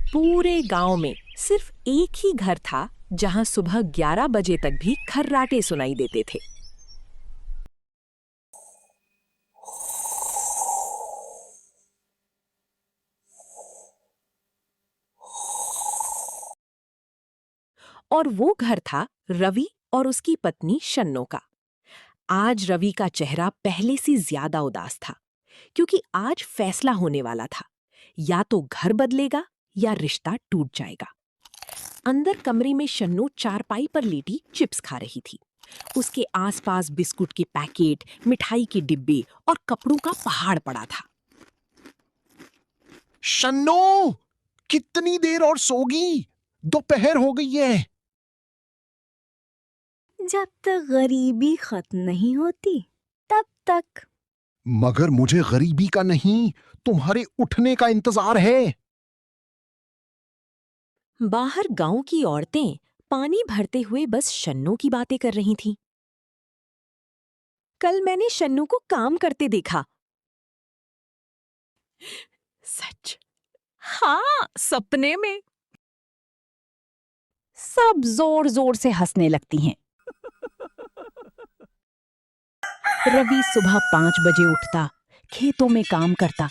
पूरे गांव में सिर्फ एक ही घर था जहां सुबह 11 बजे तक भी खर्राटे सुनाई देते थे। और वो घर था रवि और उसकी पत्नी शन्नो का। आज रवि का चेहरा पहले से ज्यादा उदास था, क्योंकि आज फैसला होने वाला था, या तो घर बदलेगा या रिश्ता टूट जाएगा। अंदर कमरे में शन्नो चारपाई पर लेटी चिप्स खा रही थी। उसके आसपास बिस्कुट के पैकेट, मिठाई के डिब्बे और कपड़ों का पहाड़ पड़ा था। शन्नो, कितनी देर और सोगी? दोपहर हो गई है। जब तक गरीबी खत्म नहीं होती तब तक। मगर मुझे गरीबी का नहीं, तुम्हारे उठने का इंतजार है। बाहर गांव की औरतें पानी भरते हुए बस शन्नो की बातें कर रही थीं। कल मैंने शन्नो को काम करते देखा। सच? हाँ, सपने में। सब जोर जोर से हंसने लगती हैं। रवि सुबह 5 बजे उठता, खेतों में काम करता,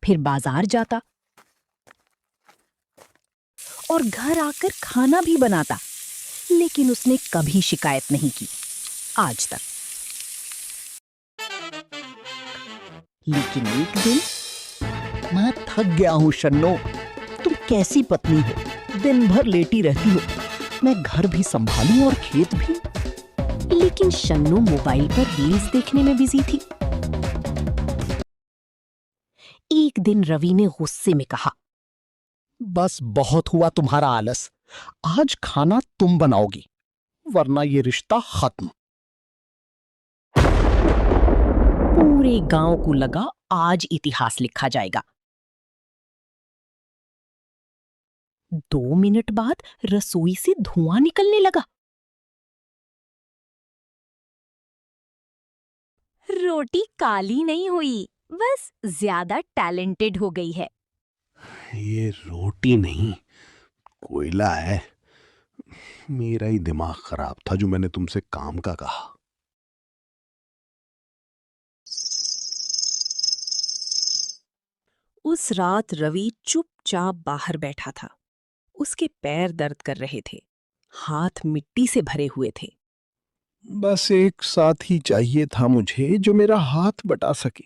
फिर बाजार जाता और घर आकर खाना भी बनाता। लेकिन उसने कभी शिकायत नहीं की आज तक। लेकिन एक दिन, मैं थक गया हूं शन्नो, तुम कैसी पत्नी हो, दिन भर लेटी रहती हो, मैं घर भी संभालूं और खेत भी। लेकिन शन्नो मोबाइल पर रील्स देखने में बिजी थी। एक दिन रवि ने गुस्से में कहा, बस बहुत हुआ तुम्हारा आलस, आज खाना तुम बनाओगी, वरना ये रिश्ता खत्म। पूरे गांव को लगा आज इतिहास लिखा जाएगा। 2 मिनट बाद रसोई से धुआं निकलने लगा। रोटी काली नहीं हुई, बस ज्यादा टैलेंटेड हो गई है। ये रोटी नहीं, कोयला है। मेरा ही दिमाग खराब था जो मैंने तुमसे काम का कहा। उस रात रवि चुपचाप बाहर बैठा था। उसके पैर दर्द कर रहे थे, हाथ मिट्टी से भरे हुए थे। बस एक साथी चाहिए था मुझे जो मेरा हाथ बटा सके।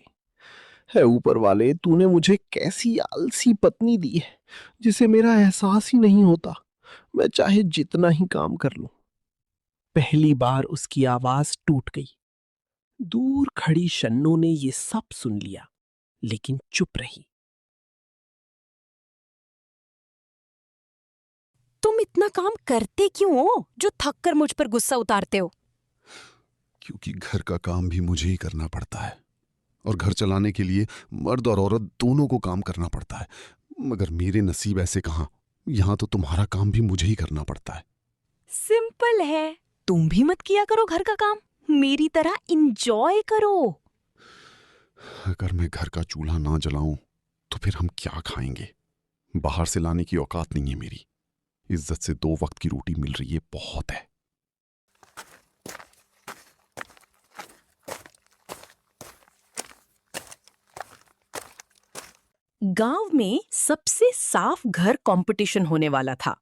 है ऊपर वाले, तूने मुझे कैसी आलसी पत्नी दी है जिसे मेरा एहसास ही नहीं होता, मैं चाहे जितना ही काम कर लूं। पहली बार उसकी आवाज टूट गई। दूर खड़ी शन्नो ने ये सब सुन लिया, लेकिन चुप रही। तुम इतना काम करते क्यों हो जो थक कर मुझ पर गुस्सा उतारते हो? क्योंकि घर का काम भी मुझे ही करना पड़ता है, और घर चलाने के लिए मर्द और औरत दोनों को काम करना पड़ता है। मगर मेरे नसीब ऐसे कहां, यहां तो तुम्हारा काम भी मुझे ही करना पड़ता है। सिंपल है, तुम भी मत किया करो घर का काम, मेरी तरह इंजॉय करो। अगर मैं घर का चूल्हा ना जलाऊं तो फिर हम क्या खाएंगे? बाहर से लाने की औकात नहीं है मेरी। इज्जत से 2 वक्त की रोटी मिल रही है, बहुत है। गांव में सबसे साफ घर कंपटीशन होने वाला था।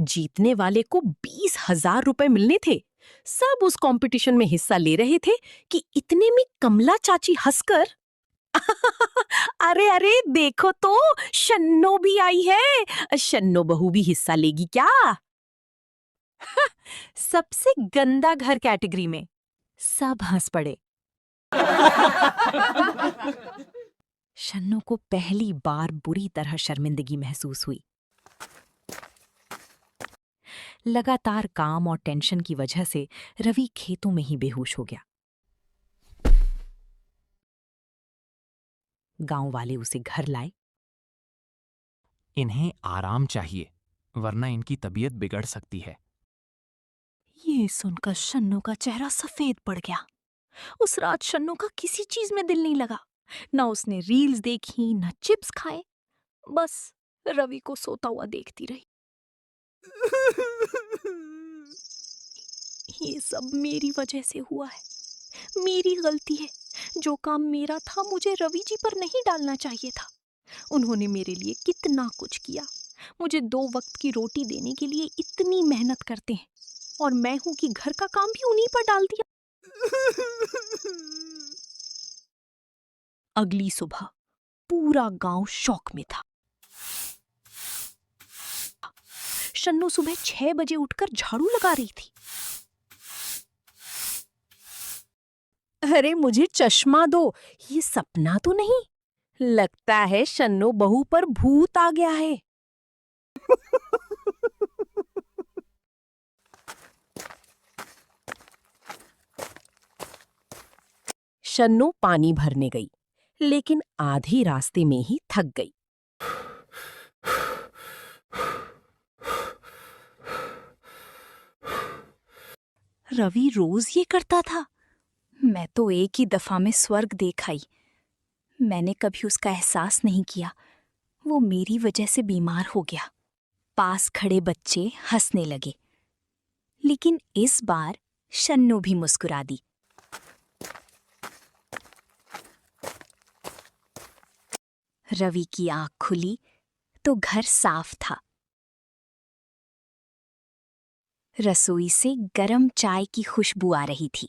जीतने वाले को 20,000 रुपए मिलने थे। सब उस कंपटीशन में हिस्सा ले रहे थे कि इतने में कमला चाची हंसकर अरे अरे देखो तो, शन्नो भी आई है, शन्नो बहू भी हिस्सा लेगी क्या? सबसे गंदा घर कैटेगरी में सब हंस पड़े। शन्नो को पहली बार बुरी तरह शर्मिंदगी महसूस हुई। लगातार काम और टेंशन की वजह से रवि खेतों में ही बेहोश हो गया। गांव वाले उसे घर लाए। इन्हें आराम चाहिए, वरना इनकी तबीयत बिगड़ सकती है। ये सुनकर शन्नो का चेहरा सफेद पड़ गया। उस रात शन्नो का किसी चीज में दिल नहीं लगा। ना उसने रील्स देखी, ना चिप्स खाए, बस रवि को सोता हुआ देखती रही। ये सब मेरी वजह से हुआ है, मेरी गलती है। जो काम मेरा था मुझे रवि जी पर नहीं डालना चाहिए था। उन्होंने मेरे लिए कितना कुछ किया, मुझे 2 वक्त की रोटी देने के लिए इतनी मेहनत करते हैं, और मैं हूं कि घर का काम भी उन्हीं पर डाल दिया। अगली सुबह पूरा गांव शौक में था। शन्नू सुबह 6 बजे उठकर झाड़ू लगा रही थी। अरे मुझे चश्मा दो, ये सपना तो नहीं? लगता है शन्नो बहू पर भूत आ गया है। शन्नो पानी भरने गई, लेकिन आधे रास्ते में ही थक गई। रवि रोज ये करता था। मैं तो एक ही दफा में स्वर्ग देख आई। मैंने कभी उसका एहसास नहीं किया। वो मेरी वजह से बीमार हो गया। पास खड़े बच्चे हंसने लगे, लेकिन इस बार शन्नू भी मुस्कुरा दी। रवि की आंख खुली तो घर साफ था। रसोई से गरम चाय की खुशबू आ रही थी।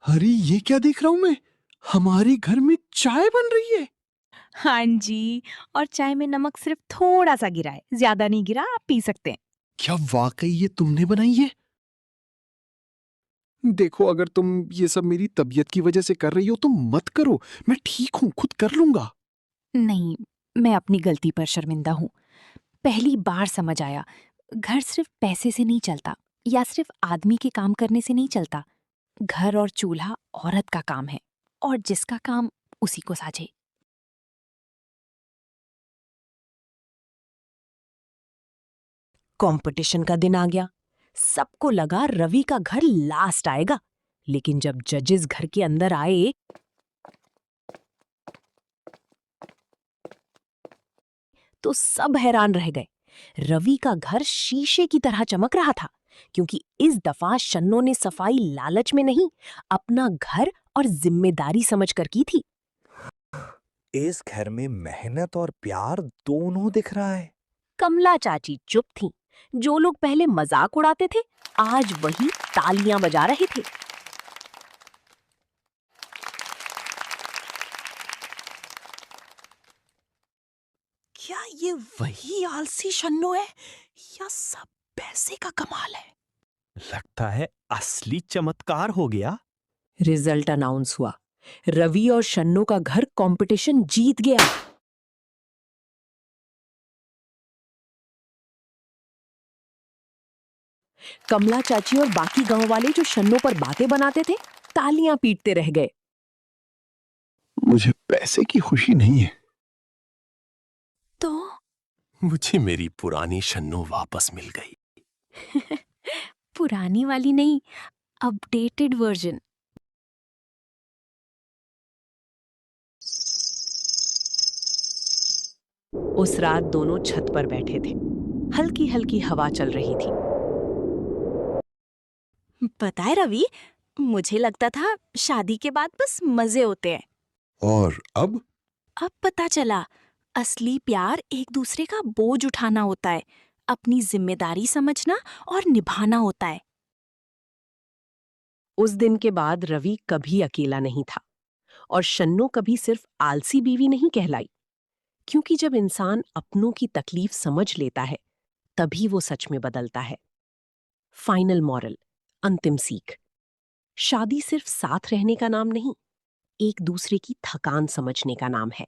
अरे ये क्या देख रहा हूं मैं? हमारे घर में चाय बन रही है। हाँ जी, और चाय में नमक सिर्फ थोड़ा सा गिरा है, ज्यादा नहीं गिरा, आप पी सकते हैं। क्या वाकई ये तुमने बनाई है? देखो, अगर तुम ये सब मेरी तबीयत की वजह से कर रही हो तो मत करो। मैं ठीक हूं, खुद कर लूंगा। नहीं, मैं अपनी गलती पर शर्मिंदा हूँ। पहली बार समझ आया, घर सिर्फ पैसे से नहीं चलता, या सिर्फ आदमी के काम करने से नहीं चलता। घर और चूल्हा औरत का काम है, और जिसका काम उसी को साझे। कंपटीशन का दिन आ गया। सबको लगा रवि का घर लास्ट आएगा, लेकिन जब जजेस घर के अंदर आए तो सब हैरान रह गए। रवि का घर शीशे की तरह चमक रहा था, क्योंकि इस दफा शन्नो ने सफाई लालच में नहीं, अपना घर और जिम्मेदारी समझकर की थी। इस घर में मेहनत और प्यार दोनों दिख रहा है। कमला चाची चुप थीं। जो लोग पहले मजाक उड़ाते थे, आज वही तालियां बजा रहे थे। क्या ये वही आलसी शन्नो है, या सब पैसे का कमाल है? लगता है असली चमत्कार हो गया। रिजल्ट अनाउंस हुआ। रवि और शन्नो का घर कंपटीशन जीत गया। कमला चाची और बाकी गांव वाले जो शन्नो पर बातें बनाते थे, तालियां पीटते रह गए। मुझे पैसे की खुशी नहीं है। तो मुझे मेरी पुरानी शन्नो वापस मिल गई। पुरानी वाली नहीं, अपडेटेड वर्जन। उस रात दोनों छत पर बैठे थे। हल्की हल्की हवा चल रही थी। पता है रवि, मुझे लगता था शादी के बाद बस मजे होते हैं। और अब अब पता चला, असली प्यार एक दूसरे का बोझ उठाना होता है, अपनी जिम्मेदारी समझना और निभाना होता है। उस दिन के बाद रवि कभी अकेला नहीं था, और शन्नो कभी सिर्फ आलसी बीवी नहीं कहलाई, क्योंकि जब इंसान अपनों की तकलीफ समझ लेता है, तभी वो सच में बदलता है। फाइनल मॉरल, अंतिम सीख: शादी सिर्फ साथ रहने का नाम नहीं, एक दूसरे की थकान समझने का नाम है।